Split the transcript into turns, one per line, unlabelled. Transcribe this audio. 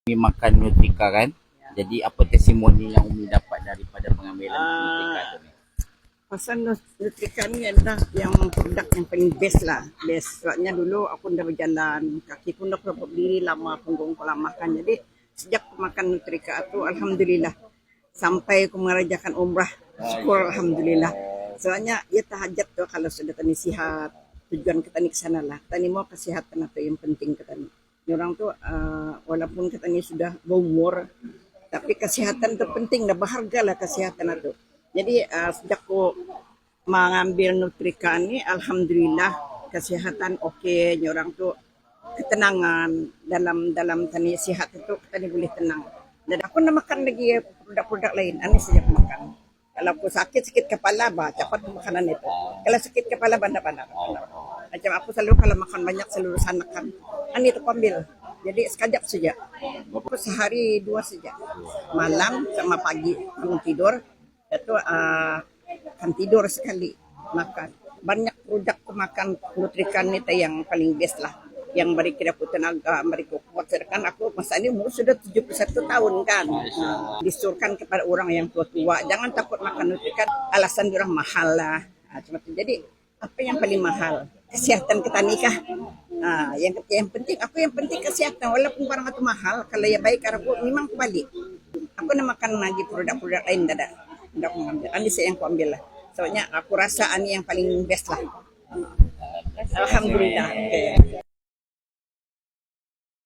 Umi makan Nutrika kan. Jadi apa testimoni yang Umi dapat daripada pengambilan Nutrika tu ni?
Pasal Nutrika ni adalah yang produk yang paling best lah. Best. Sebabnya dulu aku dah berjalan, kaki pun dah berdiri lama, punggung pun lama kan. Jadi sejak aku makan Nutrika tu, Alhamdulillah. Sampai aku merajakan umrah, syukur Alhamdulillah. Sebabnya ia tahajat tu kalau sudah tani sihat. Tujuan kita ni ke sana lah. Kita ni mau kesihatan atau yang penting kita ni. Orang tu walaupun kita ni sudah berumur, tapi kesihatan tu penting dah, berharga lah kesihatan itu. Jadi sejak aku mengambil Nutrika ni, Alhamdulillah kesihatan okey. Orang tu ketenangan dalam tani sihat itu, kita ni boleh tenang. Dan aku nak makan lagi produk-produk lain. Ini saja aku makan. Kalau aku sakit kepala, cepat makanan itu. Kalau sakit kepala, bandar-bandar. Macam aku selalu kalau makan banyak selalu sanakan. Ini itu aku ambil. Jadi sekejap saja. Aku sehari 2 saja. Malam sama pagi bangun tidur. Itu akan tidur sekali makan. Banyak produk aku makan Nutrika ni yang paling best lah. Yang beri kira aku tenaga, beri aku kuat. Sedangkan aku masa ini umur sudah 71 tahun kan. Disuruhkan kepada orang yang tua-tua, jangan takut makan Nutrika. Alasan orang mahal lah. Jadi apa yang paling mahal? Kesihatan kita nikah. Yang penting, yang penting kesihatan. Walaupun barang itu mahal, kalau ya baik aku memang aku balik. Aku nak makan lagi produk-produk lain dah. Tidak mengambil. Ini saya yang aku ambil lah. Soalnya aku rasa ini yang paling best lah. Alhamdulillah. Okay.